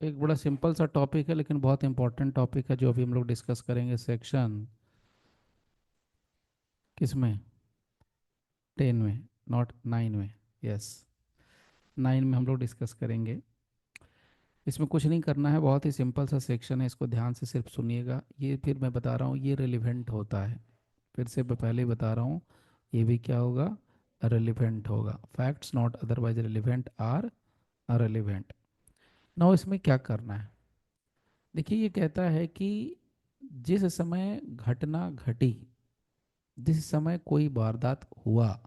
एक बड़ा सिंपल सा टॉपिक है लेकिन बहुत इंपॉर्टेंट टॉपिक है जो अभी हम लोग डिस्कस करेंगे। सेक्शन किसमें? 10 में, नॉट 9 में। यस, 9 में हम लोग डिस्कस करेंगे। इसमें कुछ नहीं करना है, बहुत ही सिंपल सा सेक्शन है, इसको ध्यान से सिर्फ सुनिएगा। ये फिर मैं बता रहा हूँ, ये रिलेवेंट होता है। फिर से मैं पहले ही बता रहा हूँ, ये भी क्या होगा? रिलेवेंट होगा। Facts not otherwise relevant are relevant. Now इसमें क्या करना है? देखिए, ये कहता है कि जिस समय घटना घटी, जिस समय कोई वारदात हुआ,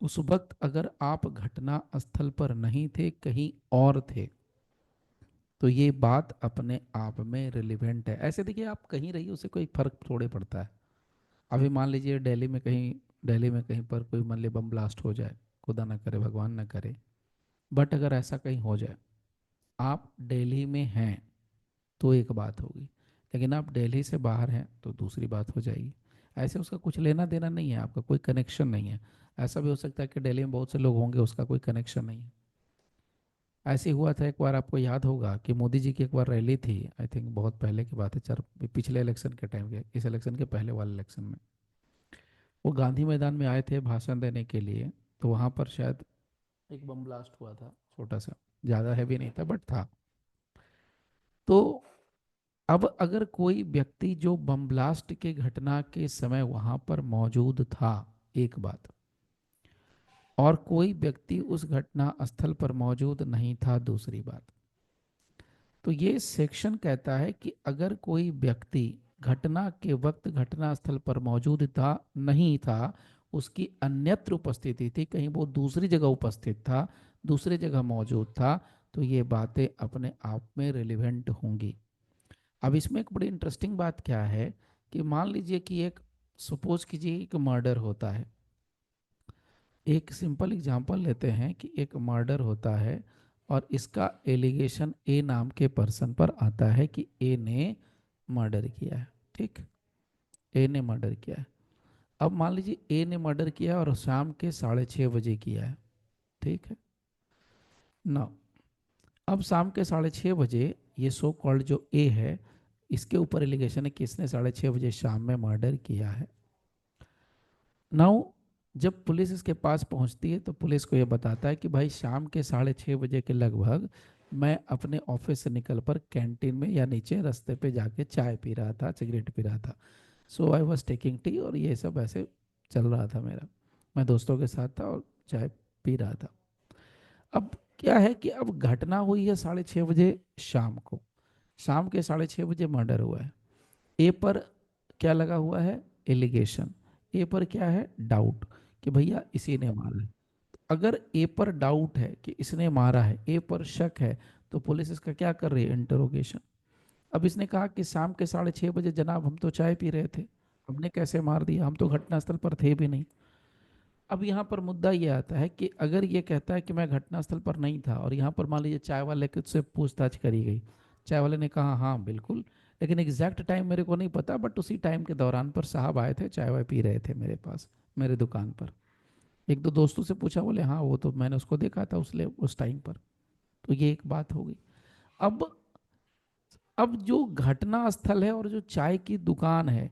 उस वक्त अगर आप घटना स्थल पर नहीं थे, कहीं और थे, तो ये बात अपने आप में रिलेवेंट है। ऐसे देखिए, आप कहीं रहिए उससे कोई फर्क थोड़े पड़ता है। अभी मान लीजिए दिल्ली में कहीं पर कोई मान लीजिए बम ब्लास्ट हो जाए, खुदा ना करे, भगवान ना करे, बट अगर ऐसा कहीं हो जाए, आप दिल्ली में हैं तो एक बात होगी, लेकिन आप दिल्ली से बाहर हैं तो दूसरी बात हो जाएगी। ऐसे उसका कुछ लेना देना नहीं है, आपका कोई कनेक्शन नहीं है। ऐसा भी हो सकता है कि दिल्ली में बहुत से लोग होंगे, उसका कोई कनेक्शन नहीं है। ऐसे ही हुआ था एक बार, आपको याद होगा कि मोदी जी की एक बार रैली थी, आई थिंक बहुत पहले की बात है, चार पिछले इलेक्शन के टाइम के, इस इलेक्शन के पहले वाले इलेक्शन में वो गांधी मैदान में आए थे भाषण देने के लिए। तो वहाँ पर शायद एक बम ब्लास्ट हुआ था, छोटा सा, ज़्यादा हैवी नहीं था बट था। तो अब अगर कोई व्यक्ति जो बम ब्लास्ट के घटना के समय वहां पर मौजूद था, एक बात, और कोई व्यक्ति उस घटना स्थल पर मौजूद नहीं था, दूसरी बात, तो ये सेक्शन कहता है कि अगर कोई व्यक्ति घटना के वक्त घटना स्थल पर मौजूद था, नहीं था, उसकी अन्यत्र उपस्थिति थी, कहीं वो दूसरी जगह उपस्थित था, दूसरी जगह मौजूद था, तो ये बातें अपने आप में रिलेवेंट होंगी। अब इसमें एक बड़ी इंटरेस्टिंग बात क्या है कि मान लीजिए कि एक, सपोज कीजिए एक मर्डर होता है। एक सिंपल एग्जांपल लेते हैं कि एक मर्डर होता है और इसका एलिगेशन ए नाम के पर्सन पर आता है कि ए ने मर्डर किया है। ठीक, ए ने मर्डर किया है। अब मान लीजिए ए ने मर्डर किया है और शाम के 6:30 बजे किया है। ठीक है ना? अब शाम के 6:30 बजे ये सो कॉल्ड जो ए है, इसके ऊपर एलिगेशन है कि इसने 6:30 बजे शाम में मर्डर किया है। नाउ जब पुलिस इसके पास पहुंचती है तो पुलिस को यह बताता है कि भाई शाम के 6:30 बजे के लगभग मैं अपने ऑफिस से निकल कर कैंटीन में या नीचे रास्ते पे जाके चाय पी रहा था, सिगरेट पी रहा था। सो आई वॉज टेकिंग टी, और ये सब ऐसे चल रहा था मेरा, मैं दोस्तों के साथ था और चाय पी रहा था। अब क्या है कि अब घटना हुई है 6:30 बजे शाम को, शाम के 6:30 बजे मर्डर हुआ है। ए पर क्या लगा हुआ है? एलिगेशन। ए पर क्या है? डाउट, कि भैया इसी ने मारा है। अगर ए पर डाउट है कि इसने मारा है, ए पर शक है, तो पुलिस इसका क्या कर रही है? इंटरोगेशन। अब इसने कहा कि शाम के 6:30 बजे जनाब हम तो चाय पी रहे थे, हमने कैसे मार दिया, हम तो घटनास्थल पर थे भी नहीं। अब यहाँ पर मुद्दा ये आता है कि अगर ये कहता है कि मैं घटनास्थल पर नहीं था, और यहाँ पर मान लीजिए चाय वाले के से पूछताछ करी गई, चाय वाले ने कहा हाँ बिल्कुल, लेकिन एग्जैक्ट टाइम मेरे को नहीं पता, बट उसी टाइम के दौरान पर साहब आए थे, चाय वाय पी रहे थे मेरे पास, मेरे दुकान पर। एक दो दोस्तों से पूछा, बोले हाँ वो तो मैंने उसको देखा था उस टाइम पर। तो ये एक बात हो गई। अब अब जो घटना स्थल है और जो चाय की दुकान है,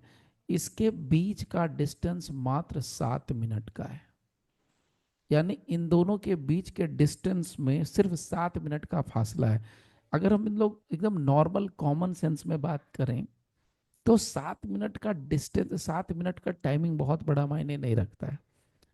इसके बीच का डिस्टेंस मात्र 7 मिनट का है। यानी इन दोनों के बीच के डिस्टेंस में सिर्फ 7 मिनट का फासला है। अगर हम इन लोग एकदम नॉर्मल कॉमन सेंस में बात करें, तो 7 मिनट का डिस्टेंस, 7 मिनट का टाइमिंग बहुत बड़ा मायने नहीं रखता है।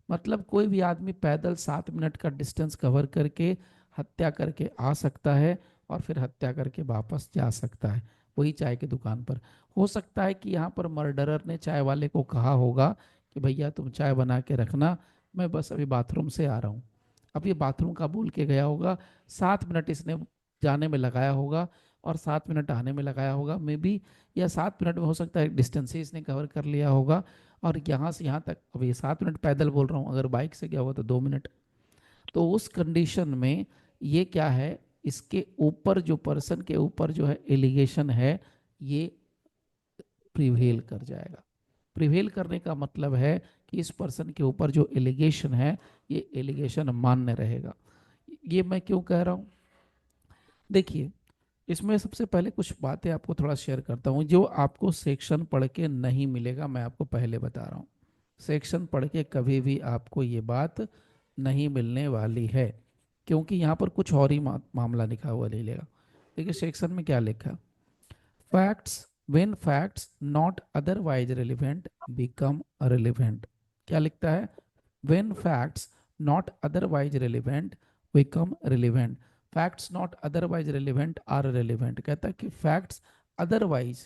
मतलब कोई भी आदमी पैदल 7 मिनट का डिस्टेंस कवर करके हत्या करके आ सकता है, और फिर हत्या करके वापस जा सकता है, वही चाय की दुकान पर। हो सकता है कि यहाँ पर मर्डरर ने चाय वाले को कहा होगा कि भैया तुम चाय बना के रखना, मैं बस अभी बाथरूम से आ रहा हूँ। अब ये बाथरूम का बोल के गया होगा, 7 मिनट इसने जाने में लगाया होगा और 7 मिनट आने में लगाया होगा मे बी, या 7 मिनट में हो सकता है डिस्टेंस ही इसने कवर कर लिया होगा। और यहाँ से यहाँ तक, अब ये 7 मिनट पैदल बोल रहा हूँ, अगर बाइक से गया हुआ तो 2 मिनट। तो उस कंडीशन में ये क्या है, इसके ऊपर जो पर्सन के ऊपर जो है एलिगेशन है, ये प्रिवेल कर जाएगा। प्रिवेल करने का मतलब है कि इस पर्सन के ऊपर जो एलिगेशन है, ये एलिगेशन मान्य रहेगा। ये मैं क्यों कह रहा हूँ? देखिए, इसमें सबसे पहले कुछ बातें आपको थोड़ा शेयर करता हूँ जो आपको सेक्शन पढ़ के नहीं मिलेगा, मैं आपको पहले बता रहा हूँ। सेक्शन पढ़ के कभी भी आपको ये बात नहीं मिलने वाली है, क्योंकि यहाँ पर कुछ और ही मामला लिखा हुआ ले लेगा। देखिए सेक्शन में क्या लिखा, facts when facts not otherwise relevant become relevant. क्या लिखता है, when facts not otherwise relevant become relevant, facts not otherwise relevant are relevant। कहता है कि facts otherwise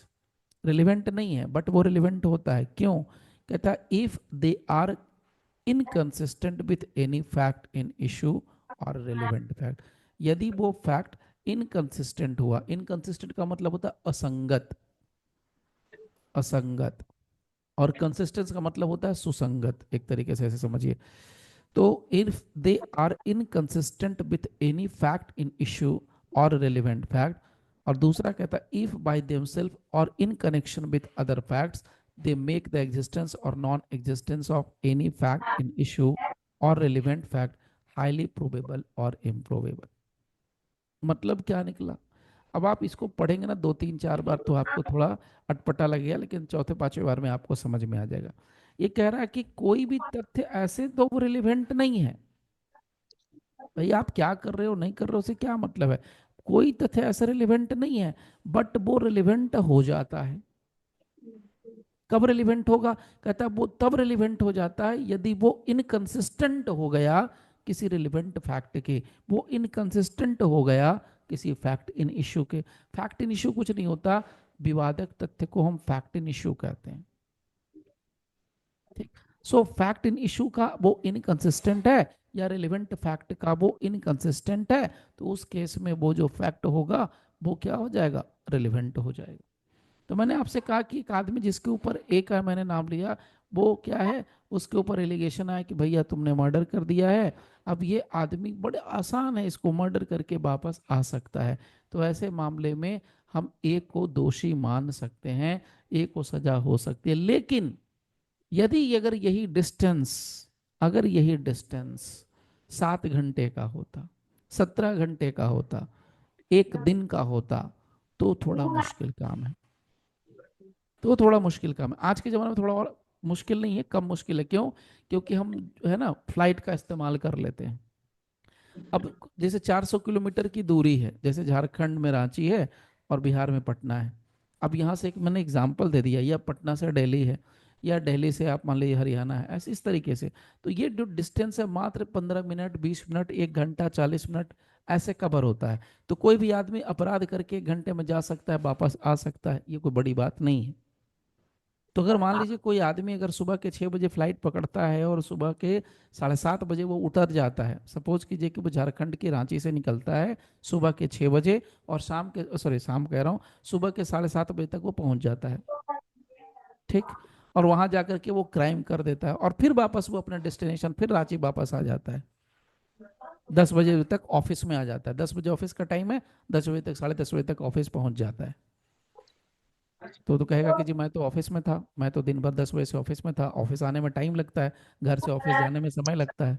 relevant नहीं है बट वो relevant होता है, क्यों? कहता है if they are inconsistent with any fact in issue or relevant fact। यदि वो fact inconsistent हुआ, inconsistent का मतलब होता है असंगत, असंगत, और कंसिस्टेंस का मतलब होता है सुसंगत, एक तरीके से ऐसे समझिए। तो if they are inconsistent with any fact in issue or relevant fact, और दूसरा कहता है if by themselves or in connection with other facts they make the existence or non existence of any fact in issue or relevant fact highly probable or improbable. मतलब क्या निकला? अब आप इसको पढ़ेंगे ना 2 3 4 बार तो आपको थोड़ा अटपटा लगेगा, लेकिन चौथे पांचवें बार में आपको समझ में आ जाएगा। ये कह रहा है कि कोई भी तथ्य ऐसे तो वो रिलेवेंट नहीं है। भाई आप क्या कर रहे हो नहीं कर रहे हो से क्या मतलब है, कोई तथ्य ऐसा रिलेवेंट नहीं है, बट वो रिलेवेंट हो जाता है। कब रिलेवेंट होगा? कहता है वो तब रिलेवेंट हो जाता है यदि वो इनकंसिस्टेंट हो गया किसी रिलेवेंट फैक्ट के, वो इनकंसिस्टेंट हो गया किसी फैक्ट इन इश्यू के। फैक्ट इन इश्यू कुछ नहीं होता, विवादक तथ्य को हम फैक्ट इन इश्यू कहते हैं। ठीक, सो फैक्ट इन इशू का वो इनकंसिस्टेंट है या रिलेवेंट फैक्ट का वो इनकंसिस्टेंट है, तो उस केस में वो जो फैक्ट होगा वो क्या हो जाएगा, रिलेवेंट हो जाएगा। तो मैंने आपसे कहा कि एक आदमी जिसके ऊपर एक का मैंने नाम लिया, वो क्या है, उसके ऊपर एलिगेशन आया कि भैया तुमने मर्डर कर दिया है। अब ये आदमी बड़े आसान है, इसको मर्डर करके वापस आ सकता है। तो ऐसे मामले में हम एक को दोषी मान सकते हैं, एक को सजा हो सकती है। लेकिन यदि अगर यही डिस्टेंस, अगर यही डिस्टेंस 7 घंटे का होता, 17 घंटे का होता, एक दिन का होता, तो थोड़ा मुश्किल काम है। तो थोड़ा मुश्किल काम है, आज के ज़माने में थोड़ा और मुश्किल नहीं है, कम मुश्किल है। क्यों? क्योंकि हम जो है ना फ्लाइट का इस्तेमाल कर लेते हैं। अब जैसे 400 किलोमीटर की दूरी है, जैसे झारखंड में रांची है और बिहार में पटना है। अब यहाँ से एक मैंने एग्जांपल दे दिया, या पटना से दिल्ली है, या दिल्ली से आप मान लीजिए हरियाणा है, ऐसे इस तरीके से। तो ये जो डिस्टेंस है मात्र 15 मिनट, 20 मिनट, 1 घंटा, 40 मिनट ऐसे कवर होता है। तो कोई भी आदमी अपराध करके 1 घंटे में जा सकता है, वापस आ सकता है, ये कोई बड़ी बात नहीं है। तो अगर मान लीजिए कोई आदमी अगर सुबह के 6 बजे फ्लाइट पकड़ता है और सुबह के 7:30 बजे वो उतर जाता है, सपोज कीजिए कि वो झारखंड के रांची से निकलता है सुबह के 6 बजे, और शाम के, सॉरी शाम कह रहा हूँ, सुबह के 7:30 बजे तक वो पहुंच जाता है। ठीक, और वहां जाकर के वो क्राइम कर देता है और फिर वापस वो अपना डेस्टिनेशन फिर रांची वापस आ जाता है। 10 बजे तक ऑफिस में आ जाता है, 10 बजे ऑफिस का टाइम है, 10 बजे तक, 10:30 बजे तक ऑफिस पहुंच जाता है। तो कहेगा कि जी मैं तो ऑफिस में था, मैं तो दिन भर 10 बजे से ऑफिस में था, ऑफिस आने में टाइम लगता है, घर से ऑफिस जाने में समय लगता है।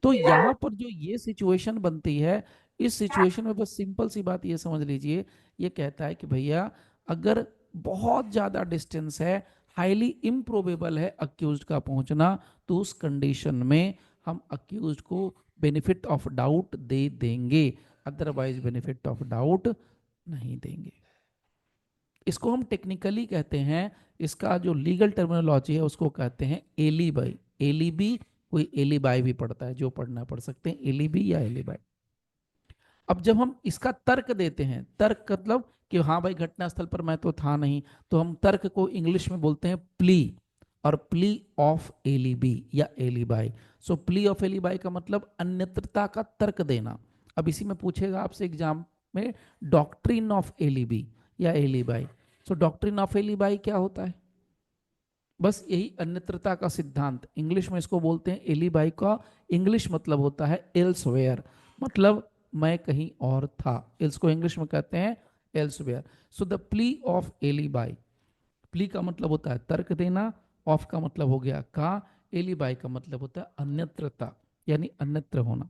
तो यहाँ पर जो ये सिचुएशन बनती है, इस सिचुएशन में बस सिंपल सी बात ये समझ लीजिए, ये कहता है कि भैया अगर बहुत ज़्यादा डिस्टेंस है, हाईली इम्प्रोबेबल है अक्यूज्ड का पहुंचना, तो उस कंडीशन में हम अक्यूज्ड को बेनिफिट ऑफ डाउट दे देंगे, अदरवाइज बेनिफिट ऑफ डाउट नहीं देंगे। इसको हम टेक्निकली कहते हैं, इसका जो लीगल टर्मिनोलॉजी है उसको कहते हैं एलीबाई। एलीबी, कोई एलीबाई भी पढ़ता है, जो पढ़ना पढ़ सकते हैं, एलीबी या एलीबाई। अब जब हम इसका तर्क देते हैं, तर्क मतलब कि हाँ भाई घटनास्थल पर मैं तो था नहीं, तो हम तर्क को इंग्लिश में बोलते हैं प्ली, और प्ली ऑफ एलीबी या एलीबाई। सो प्ली ऑफ एलीबाई का मतलब अन्यत्रता का तर्क देना। अब इसी में पूछेगा आपसे एग्जाम में, डॉक्ट्रिन ऑफ एलीबी या एलीबाई। सो डॉक्ट्रिन ऑफ एलीबाई क्या होता है? बस यही अन्यत्रता का सिद्धांत, इंग्लिश में इसको बोलते हैं एलीबाई का। इंग्लिश मतलब होता है एल्सवेयर, मतलब मैं कहीं और था, एल्स को इंग्लिश में कहते हैं elsewhere. So the plea of alibi, plea का मतलब होता है तर्क देना, ऑफ का मतलब हो गया का, एलीबाई का मतलब होता है अन्यत्रता, यानी अन्यत्र होना।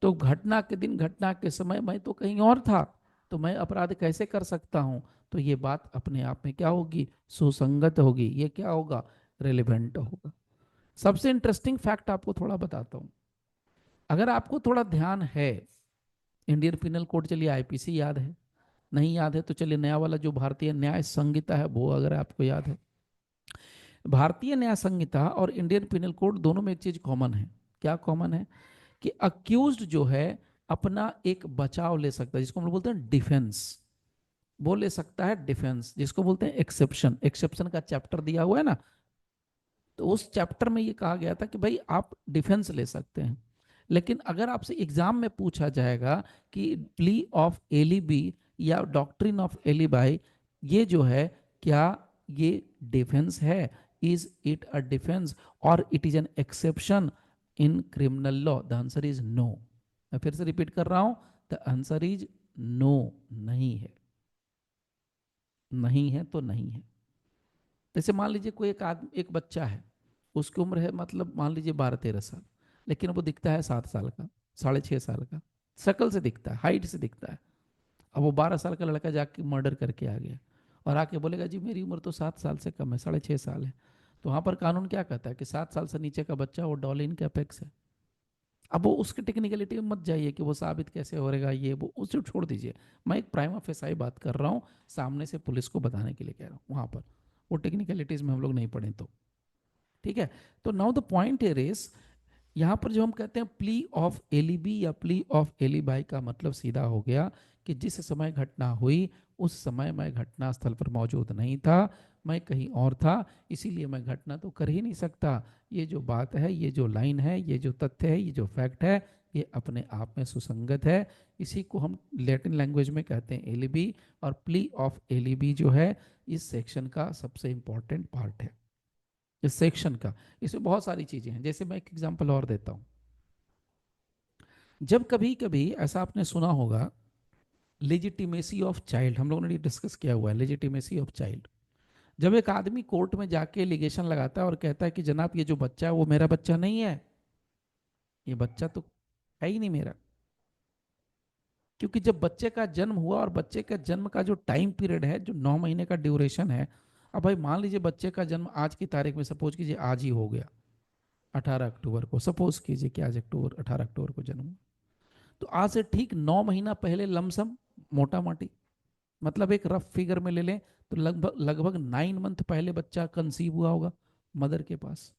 तो घटना के दिन, घटना के समय मैं तो कहीं और था, तो मैं अपराध कैसे कर सकता हूं? तो ये बात अपने आप में क्या होगी? सुसंगत होगी। ये क्या होगा? रिलेवेंट होगा। सबसे इंटरेस्टिंग फैक्ट आपको थोड़ा बताता हूं, अगर आपको थोड़ा ध्यान है, इंडियन पिनल कोड, चलिए आईपीसी याद है, नहीं याद है तो चलिए नया वाला जो भारतीय न्याय संहिता है वो अगर आपको याद है। भारतीय न्याय संहिता और इंडियन पिनल कोड दोनों में एक चीज कॉमन है। क्या कॉमन है? कि अक्यूज्ड जो है अपना एक बचाव ले सकता है, जिसको हम लोग बोलते हैं डिफेंस। वो ले सकता है डिफेंस, जिसको बोलते हैं एक्सेप्शन। एक्सेप्शन का चैप्टर दिया हुआ है ना, तो उस चैप्टर में ये कहा गया था कि भाई आप डिफेंस ले सकते हैं। लेकिन अगर आपसे एग्जाम में पूछा जाएगा कि प्ली ऑफ एलिबी या डॉक्ट्रिन ऑफ एलिबाई, ये जो है, क्या ये डिफेंस है? इज इट अ डिफेंस और it is an exception in criminal law? The answer is no. मैं फिर से रिपीट कर रहा हूं, द आंसर इज नो। नहीं है। नहीं है तो नहीं है। जैसे मान लीजिए कोई एक आदमी, एक बच्चा है, उसकी उम्र है मतलब मान लीजिए 12-13 साल, लेकिन वो दिखता है 7 साल का, 6.5 साल का, शक्ल से दिखता है, हाइट से दिखता है। अब वो 12 साल का लड़का जाके मर्डर करके आ गया और आके बोलेगा जी मेरी उम्र तो 7 साल से कम है, 6.5 साल है। तो वहां पर कानून क्या कहता है कि 7 साल से नीचे का बच्चा वो डॉल इन कैपेक्स है। अब वो उसके टेक्निकलिटी में मत जाइए कि वो साबित कैसे हो रहेगा, ये वो उसे छोड़ दीजिए। मैं एक प्राइमा फेसाई बात कर रहा हूँ, सामने से पुलिस को बताने के लिए कह रहा हूँ। वहां पर वो टेक्निकलिटीज में हम लोग नहीं पढ़े तो ठीक है। तो now the point here is, यहाँ पर जो हम कहते हैं प्ली ऑफ एलिबी या प्ली ऑफ एलिबाई का मतलब सीधा हो गया कि जिस समय घटना हुई उस समय मैं घटना स्थल पर मौजूद नहीं था, मैं कहीं और था, इसीलिए मैं घटना तो कर ही नहीं सकता। ये जो बात है, ये जो लाइन है, ये जो तथ्य है, ये जो फैक्ट है, ये अपने आप में सुसंगत है। इसी को हम लैटिन लैंग्वेज में कहते हैं एलिबी। और प्ली ऑफ एलिबी जो है इस सेक्शन का सबसे इंपॉर्टेंट पार्ट है, इस सेक्शन का। इसमें बहुत सारी चीजें हैं, जैसे मैं एक एग्जांपल और देता हूं। जब कभी कभी ऐसा आपने सुना होगा, लेजिटिमेसी ऑफ चाइल्ड, हम लोगों ने डिस्कस किया हुआ है लेजिटिमेसी ऑफ चाइल्ड। जब एक आदमी कोर्ट में जाके लिगेशन लगाता है और कहता है कि जनाब ये जो बच्चा है वो मेरा बच्चा नहीं है, ये बच्चा तो है ही नहीं मेरा। क्योंकि जब बच्चे का जन्म हुआ और बच्चे का जन्म का जो टाइम पीरियड है, जो 9 महीने का ड्यूरेशन है, अब भाई मान लीजिए बच्चे का जन्म आज की तारीख में, सपोज कीजिए आज ही हो गया, 18 अक्टूबर को, सपोज कीजिए कि आज 18 अक्टूबर को जन्म हुआ, तो आज से ठीक 9 महीना पहले लमसम, मोटा मोटी, मतलब एक रफ फिगर में ले लें तो लगभग लगभग 9 मंथ पहले बच्चा कंसीव हुआ होगा मदर के पास।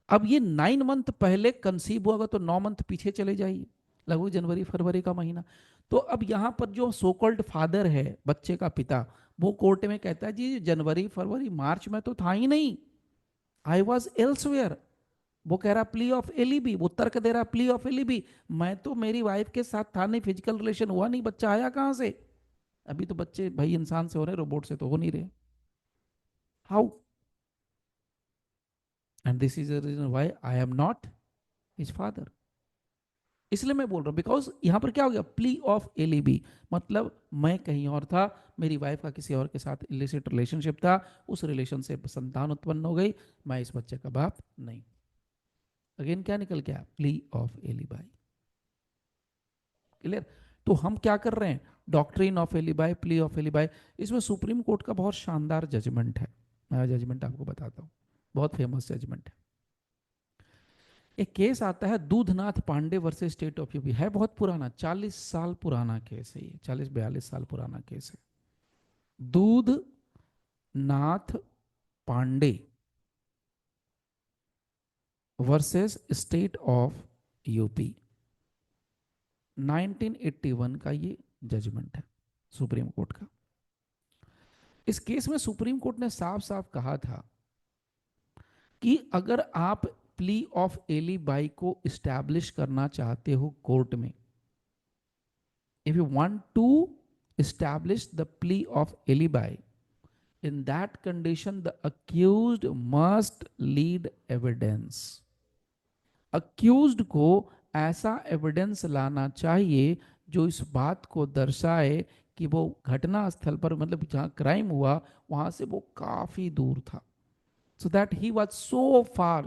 अब ये 9 मंथ पहले कंसीव हुआ होगा तो 9 मंथ पीछे चले जाइए, लगभग जनवरी फरवरी का महीना। तो अब यहाँ पर जो सो कॉल्ड फादर है, बच्चे का पिता, वो कोर्ट में कहता है जी जनवरी फरवरी मार्च में तो था ही नहीं, आई वॉज एल्सवेयर। वो कह रहा प्ली ऑफ एलिबी, वो तर्क दे रहा प्ली ऑफ एलिबी, मैं तो मेरी वाइफ के साथ था नहीं, फिजिकल रिलेशन हुआ नहीं, बच्चा आया कहां से? अभी तो बच्चे भाई इंसान से हो रहे, रोबोट से तो हो नहीं रहे। How? And this is the reason why I am not his father. इसलिए मैं बोल रहा हूं बिकॉज यहां पर क्या हो गया, प्ली ऑफ एलिबी, मतलब मैं कहीं और था, मेरी वाइफ का किसी और के साथ इलिसिट रिलेशनशिप था, उस रिलेशन से संतान उत्पन्न हो गई, मैं इस बच्चे का बाप नहीं। अगेन क्या निकल गया? Plea of alibi. क्लियर? तो हम क्या कर रहे हैं? Doctrine of alibi, plea of alibi. इसमें सुप्रीम कोर्ट का बहुत शानदार जजमेंट है, मैं जजमेंट आपको बताता हूँ, बहुत फेमस जजमेंट है। एक केस आता है Dudhnath Pandey versus state of UP, है बहुत पुराना, 40 साल पुराना केस है ये, 40-42 साल पुराना केस है। Dudhnath Pandey versus state of UP, 1981 का ये जजमेंट है सुप्रीम कोर्ट का। इस केस में सुप्रीम कोर्ट ने साफ साफ कहा था कि अगर आप प्ली ऑफ एलिबाई को इस्टेब्लिश करना चाहते हो कोर्ट में, if you want to establish the plea of alibi, in that condition the accused must lead evidence। accused को ऐसा एविडेंस लाना चाहिए जो इस बात को दर्शाए कि वो घटना स्थल पर, मतलब जहां क्राइम हुआ वहां से वो काफी दूर था, so that he was so far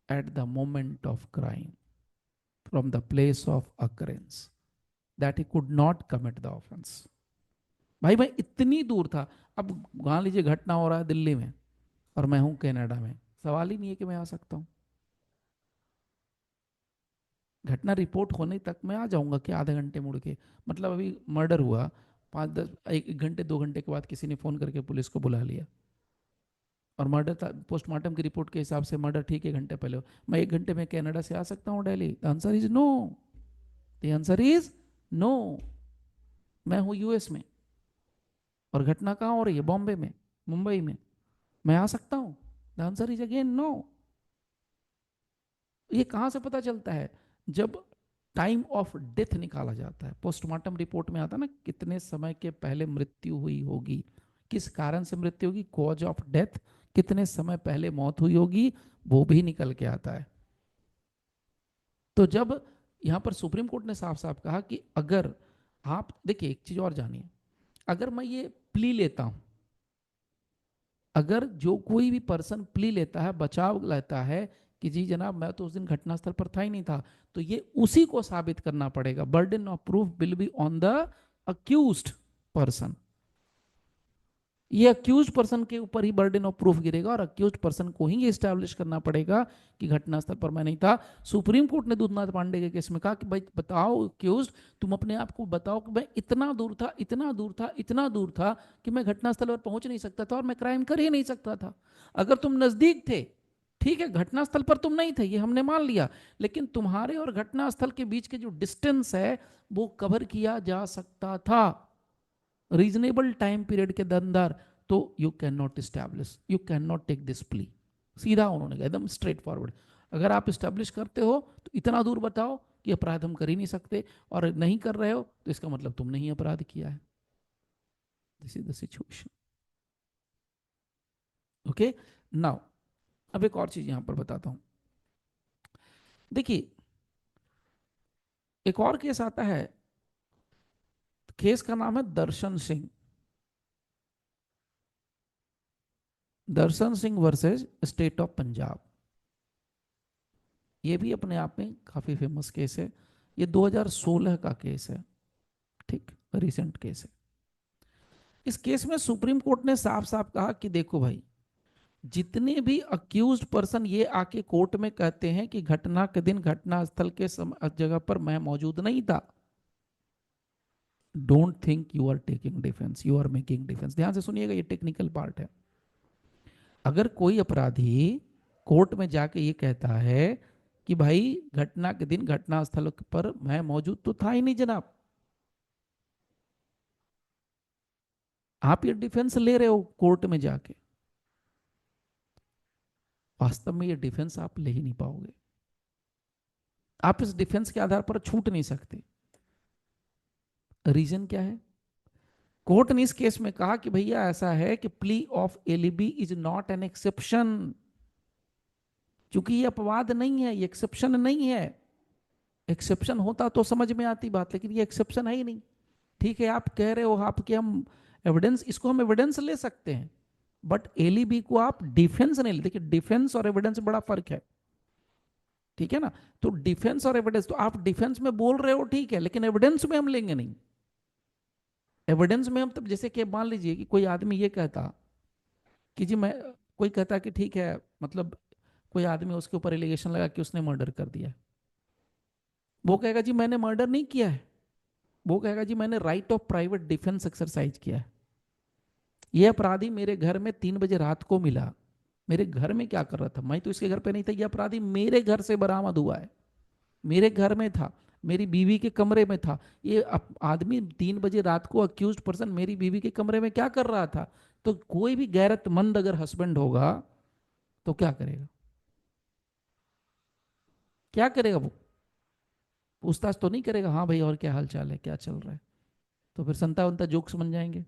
at the moment of crime, from the place of occurrence that he could not commit the offence. भाई मैं इतनी दूर था। अब मान लीजिए घटना हो रहा है दिल्ली में और मैं हूं कनाडा में, सवाल ही नहीं है कि मैं आ सकता हूं। घटना रिपोर्ट होने तक मैं आ जाऊंगा कि आधे घंटे मुड़ के, मतलब अभी मर्डर हुआ, 5-10 एक घंटे 2 घंटे के बाद किसी ने फोन करके पुलिस को बुला लिया और मर्डर पोस्टमार्टम की रिपोर्ट के हिसाब से मर्डर ठीक 1 घंटे पहले हो, मैं 1 घंटे में कनाडा से आ सकता हूँ Delhi? The answer is no. The answer is no. मैं हूँ यूएस में और घटना कहाँ हो रही है? बॉम्बे में, मुंबई में। मैं आ सकता हूँ? The answer is again no. ये कहाँ से पता चलता है? जब टाइम ऑफ डेथ निकाला जाता है, पोस्टमार्टम रिपोर्ट में आता है ना, कितने समय के पहले मृत्यु हुई होगी, किस कारण से मृत्यु होगी, कॉज ऑफ डेथ, कितने समय पहले मौत हुई होगी, वो भी निकल के आता है। तो जब यहां पर सुप्रीम कोर्ट ने साफ साफ कहा कि अगर आप देखिए, एक चीज और जानिए, अगर मैं ये प्ली लेता हूं, अगर जो कोई भी पर्सन प्ली लेता है, बचाव लेता है कि जी जनाब मैं तो उस दिन घटनास्थल पर था ही नहीं था, तो ये उसी को साबित करना पड़ेगा। Burden of proof will be on the accused person. ये अक्यूज पर्सन के ऊपर ही बर्डन ऑफ प्रूफ गिरेगा और अक्यूज पर्सन को ही ये स्टैब्लिश करना पड़ेगा कि घटनास्थल पर मैं नहीं था। सुप्रीम कोर्ट ने दूधनाथ पांडे के केस में कहा कि भाई बताओ अक्यूज, तुम अपने आप को बताओ कि मैं इतना दूर था, इतना दूर था, इतना दूर था कि मैं घटनास्थल पर पहुंच नहीं सकता था और मैं क्राइम कर ही नहीं सकता था। अगर तुम नजदीक थे, ठीक है, घटनास्थल पर तुम नहीं थे ये हमने मान लिया, लेकिन तुम्हारे और घटनास्थल के बीच के जो डिस्टेंस है वो कवर किया जा सकता था रीजनेबल टाइम पीरियड के अंदर, तो you can not establish, you can not take this plea. सीधा उन्होंने कहा, एकदम स्ट्रेट फॉरवर्ड। अगर आप स्टैब्लिश करते हो तो इतना दूर बताओ कि अपराध हम कर ही नहीं सकते, और नहीं कर रहे हो तो इसका मतलब तुमने ही अपराध किया है। This is the situation. Okay, now अब एक और चीज यहां पर बताता हूं। देखिए, एक और केस आता है, केस का नाम है Darshan Singh. Darshan Singh versus state of Punjab. ये भी अपने आप में काफी फेमस केस है। ये 2016 का केस है, ठीक, रिसेंट केस है। इस केस में सुप्रीम कोर्ट ने साफ साफ कहा कि देखो भाई, जितने भी अक्यूज्ड पर्सन ये आके कोर्ट में कहते हैं कि घटना के दिन घटना स्थल के जगह पर मैं मौजूद नहीं था, don't think you are taking defence, you are making defence. ध्यान से सुनिएगा, ये टेक्निकल पार्ट है। अगर कोई अपराधी कोर्ट में जाके ये कहता है कि भाई घटना के दिन घटना स्थल पर मैं मौजूद तो था ही नहीं जनाब, आप ये डिफेंस ले रहे हो कोर्ट में जाके, वास्तव में ये डिफेंस आप ले ही नहीं पाओगे। आप इस डिफेंस के आधार पर छूट नहीं सकते। रीजन क्या है? कोर्ट ने इस केस में कहा कि भैया ऐसा है कि plea of alibi is not an exception. क्योंकि ये अपवाद नहीं है, ये एक्सेप्शन नहीं है। एक्सेप्शन होता तो समझ में आती बात, लेकिन ये एक्सेप्शन है ही नहीं। ठीक है, आप कह रहे हो आप कि हम एविडेंस, इसको हम एविडेंस ले सकते हैं, बट एलिबी को आप डिफेंस नहीं ले। देखिए, डिफेंस और एविडेंस बड़ा फर्क है, ठीक है ना? तो डिफेंस और एविडेंस, तो आप डिफेंस में बोल रहे हो ठीक है, लेकिन एविडेंस में हम लेंगे नहीं। एविडेंस में हम तब, जैसे कि मान लीजिए कि कोई आदमी ये कहता कि जी मैं, कोई कहता कि ठीक है, मतलब कोई आदमी उसके ऊपर एलिगेशन लगा कि उसने मर्डर कर दिया, वो कहेगा जी मैंने मर्डर नहीं किया है, वो कहेगा जी मैंने right of private defence exercise किया है। ये अपराधी मेरे घर में 3 बजे रात को मिला, मेरे घर में क्या कर रहा था, मैं तो इसके घर पे नहीं था, ये अपराधी मेरे घर से बरामद हुआ है, मेरे घर में था, मेरी बीवी के कमरे में था। ये आदमी 3 बजे रात को अक्यूज्ड पर्सन मेरी बीवी के कमरे में क्या कर रहा था? तो कोई भी गैरतमंद अगर हस्बैंड होगा तो क्या करेगा? क्या करेगा वो? पूछताछ तो नहीं करेगा, हाँ भाई और क्या हाल चाल है, क्या चल रहा है? तो फिर संता उनता जोक्स बन जाएंगे।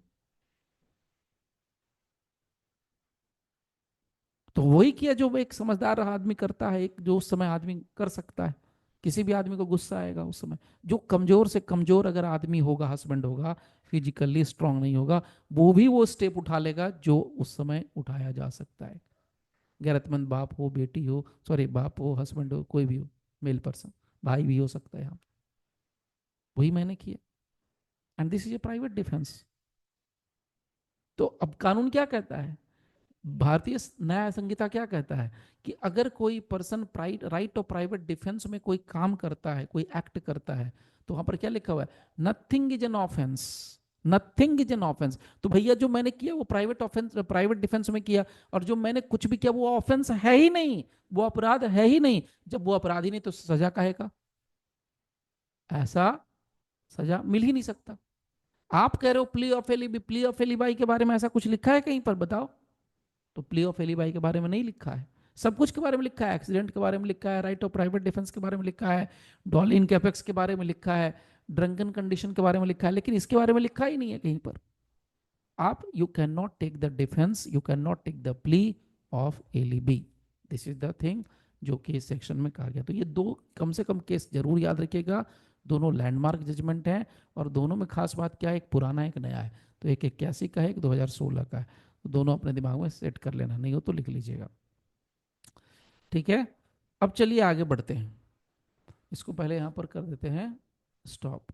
तो वही किया जो एक समझदार आदमी करता है, एक जो उस समय आदमी कर सकता है। किसी भी आदमी को गुस्सा आएगा उस समय, जो कमजोर से कमजोर अगर आदमी होगा, हस्बैंड होगा, फिजिकली स्ट्रांग नहीं होगा, वो भी वो स्टेप उठा लेगा जो उस समय उठाया जा सकता है। गैरतमंद बाप हो, बेटी हो, सॉरी बाप हो, हस्बैंड हो, कोई भी हो, मेल पर्सन भाई भी हो सकता है यहाँ, वही मैंने किया। And this is a private defence. तो अब कानून क्या कहता है, भारतीय न्याय संहिता क्या कहता है कि अगर कोई person right of private defence में कोई काम करता है, कोई एक्ट करता है, तो वहां पर क्या लिखा हुआ है, nothing is an offence, nothing is an offence. तो भैया जो मैंने किया वो प्राइवेट ऑफेंस, प्राइवेट डिफेंस में किया, और जो मैंने कुछ भी किया वो ऑफेंस है ही नहीं, वो अपराध है ही नहीं। जब वो अपराध ही नहीं तो सजा काहे का, ऐसा सजा मिल ही नहीं सकता। आप कह रहे हो plea of alibi, plea of alibi के बारे में ऐसा कुछ लिखा है कहीं पर, बताओ। तो प्ली ऑफ एलिबाई के बारे में नहीं लिखा है, सब कुछ के बारे में लिखा है, एक्सीडेंट के बारे में लिखा है, राइट ऑफ प्राइवेट डिफेंस के बारे में लिखा है, डॉल इन कैपेक्स के बारे में लिखा है, ड्रंकन कंडीशन के बारे में लिखा है, लेकिन इसके बारे में लिखा ही नहीं है कहीं पर। आप you can not take the defence, you can not take the plea of alibi, this is the thing जो कि इस सेक्शन में कहा गया। तो ये दो कम से कम केस जरूर याद रखिएगा, दोनों लैंडमार्क जजमेंट हैं, और दोनों में खास बात क्या है, एक पुराना एक नया है। तो एक 81 का है, एक 2016 का है, तो दोनों अपने दिमाग में सेट कर लेना, नहीं हो तो लिख लीजिएगा। ठीक है, अब चलिए आगे बढ़ते हैं, इसको पहले यहाँ पर कर देते हैं स्टॉप।